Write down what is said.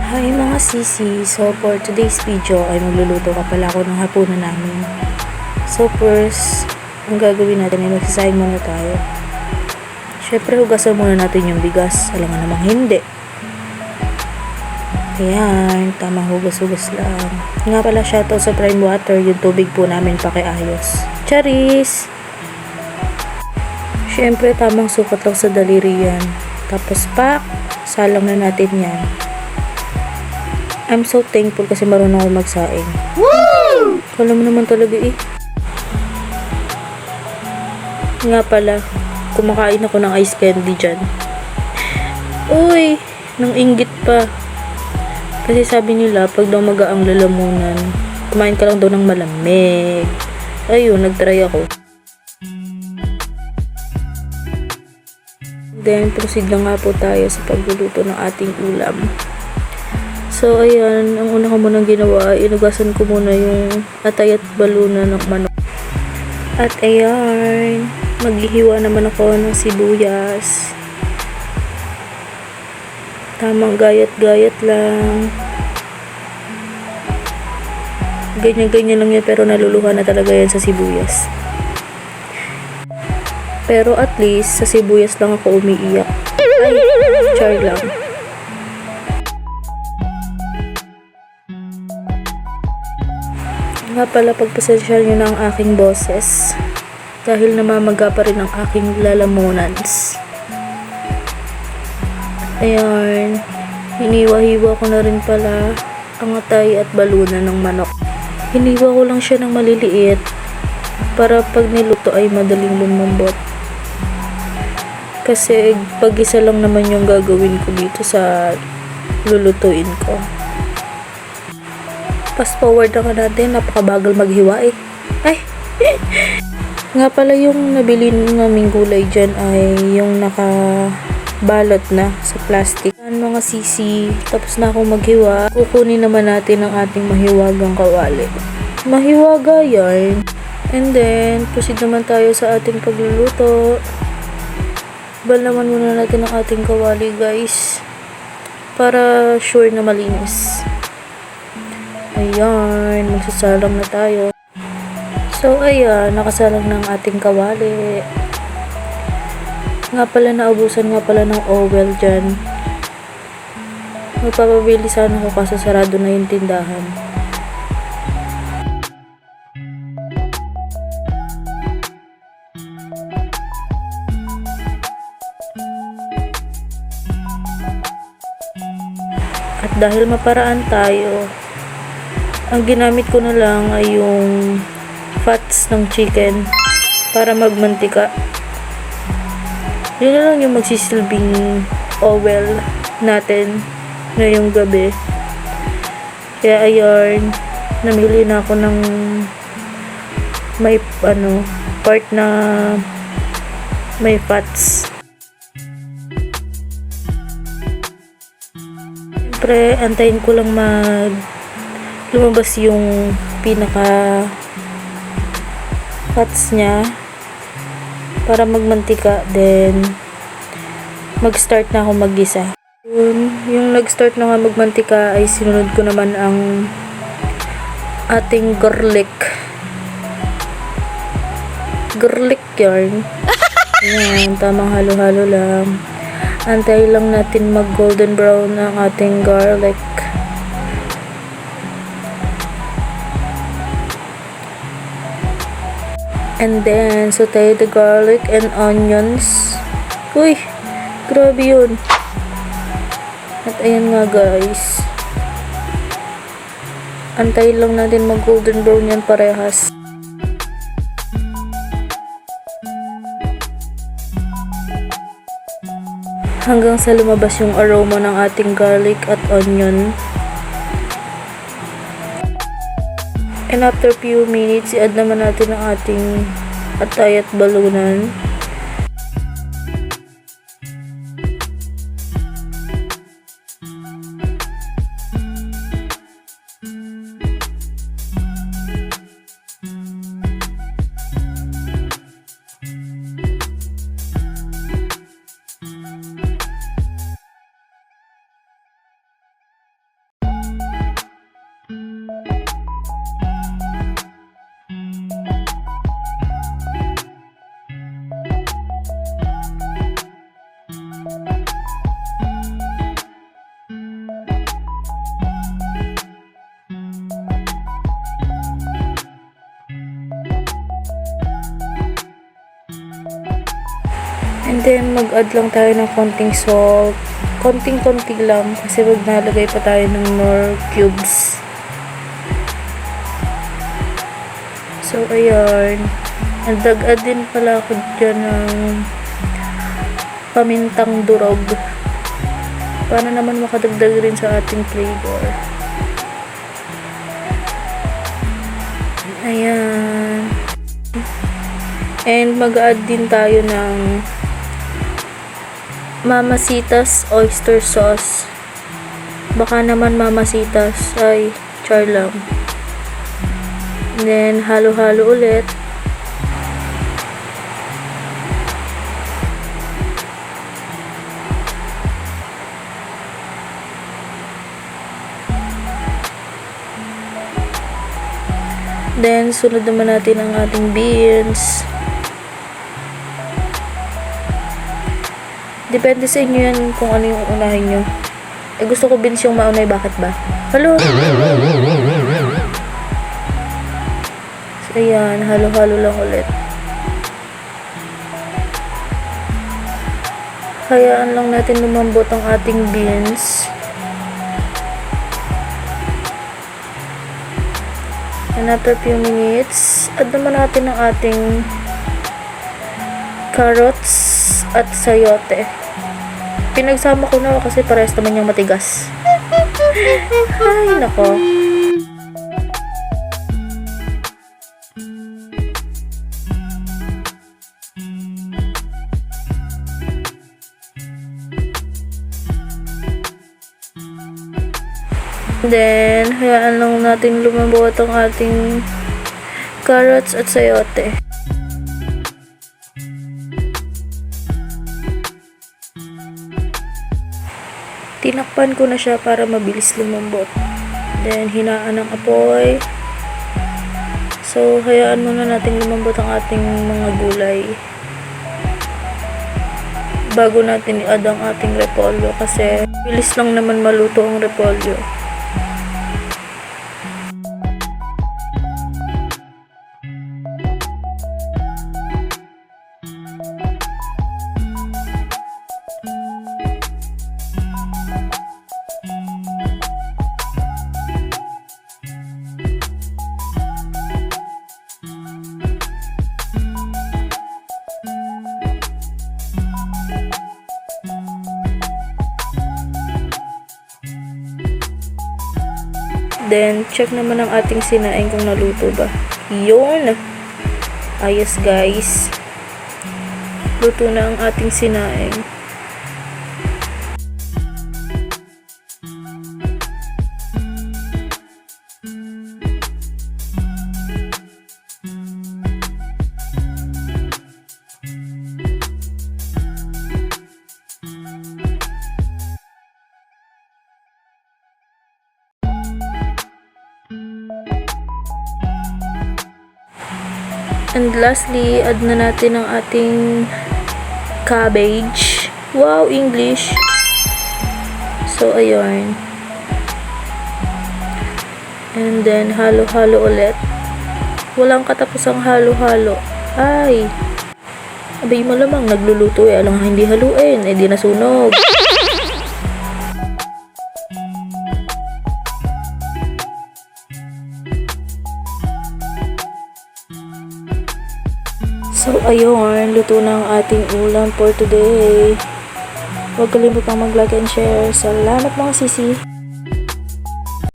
Hi mga sisi! So for today's video ay magluluto ka pala ako ng hapunan namin. So first, ang gagawin natin ay magsasayang muna tayo. Syempre hugasan muna natin yung bigas. Alam nga namang hindi. Ayan, tamang hugas-hugas lang. Nga pala shoutout sa Prime Water, yung tubig po namin pakiayos. Charis! Syempre tamang sukat lang sa daliri yan. Tapos salang na natin yan. I'm so thankful kasi marunong ako magsaing. Woo! Kala mo naman talaga eh. Nga pala, kumakain ako ng ice candy dyan. Uy! Nang inggit pa. Kasi sabi nila, pag daw magaang lalamunan, kumain ka lang daw ng malamig. Ayun, nagtry ako. Then, proceed na nga po tayo sa pagluluto ng ating ulam. So, ayan, ang una ko munang ginawa, inugasan ko muna yung atay at balunan ng manok. At ayan, maghihiwa naman ako ng sibuyas. Tamang gayat-gayat lang. Ganyan-ganyan lang yan, pero naluluhan na talaga yan sa sibuyas. Pero at least, sa sibuyas lang ako umiiyak. Ay, char lang. Nga pala, pagpasensyal nyo na ang aking boses dahil namamaga pa rin ang aking lalamunans. Ayan, hiniwa-hiwa ko na rin pala ang atay at balunan ng manok. Hiniwa ko lang siya ng maliliit para pag niluto ay madaling lumambot. Kasi pag isa lang naman yung gagawin ko dito sa lulutuin ko. Fast forward na ka natin, napakabagal maghiwa eh. Ay! Nga pala yung nabili naming gulay dyan ay yung nakabalot na sa plastic. Mga sisi, tapos na akong maghiwa. Kukunin naman natin ang ating mahiwagang kawali. Mahiwaga yarn. And then, proceed naman tayo sa ating pagluluto. Balaman muna natin ang ating kawali guys. Para sure na malinis. Ayan, magsasalang na tayo. So, ayan, nakasalang na ang ating kawali. Nga pala, naubusan nga pala ng oil dyan. Magpapabili sana ako kasi sarado na yung tindahan. At dahil maparaan tayo, ang ginamit ko na lang ay yung fats ng chicken para magmantika. Yun na lang yung magsisilbing oil natin ngayong gabi. Kaya ayun, namili na ako ng may part na may fats. Siyempre, antayin ko lang lumabas yung pinaka fats niya para magmantika, then mag-start na ako maggisa. Yung nag-start na nga magmantika ay sinunod ko naman ang ating garlic yarn. Ayan, tamang halo-halo lang. Antay lang natin mag golden brown ang ating garlic. And then, saute the garlic and onions. Uy! Grabe yun. At ayan nga guys. Antayin lang natin mag golden brown yan parehas. Hanggang sa lumabas yung aroma ng ating garlic at onion. And after few minutes, i-add naman natin ang ating atay at balunan. Then, mag-add lang tayo ng konting salt. Konting-konti lang kasi nalagay pa tayo ng more cubes. So, ayan. Nagdag-add din pala ako dyan ng pamintang durog para naman makadagdag rin sa ating flavor. Ayan. And mag-add din tayo ng Mamacita's oyster sauce. Baka naman Mamacita's ay char lang. Then, halo-halo ulit. Then, sunod naman natin ang ating beans. Depende sa inyo yan kung ano yung unahin nyo. Gusto ko beans yung maunay. Bakit ba? Halo! So, ayan. Halo-halo lang ulit. Hayaan lang natin lumambot ang ating beans. And after few minutes, add naman natin ang ating carrots at sayote. Pinagsama ko na kasi parehas naman yung matigas. Ay, nako. Then, hayaan lang natin lumambot ang ating carrots at sayote. Tinakpan ko na siya para mabilis lumambot. Then, hinaan ang apoy. So, hayaan muna natin lumambot ang ating mga gulay bago natin i-add ang ating repolyo kasi bilis lang naman maluto ang repolyo. Then, check naman ang ating sinaing kung naluto ba. Yun! Ayos guys. Luto na ang ating sinaing. And lastly, add na natin ang ating cabbage. Wow, English! So, ayun. And then, halo-halo ulit. Walang katapusang halo-halo. Ay! Abay, malamang nagluluto eh. Alang hindi haluin. Eh, di nasunog. So, ayun, luto na ang ating ulam for today. Huwag kalimutang mag-like and share. Salamat mga sisi!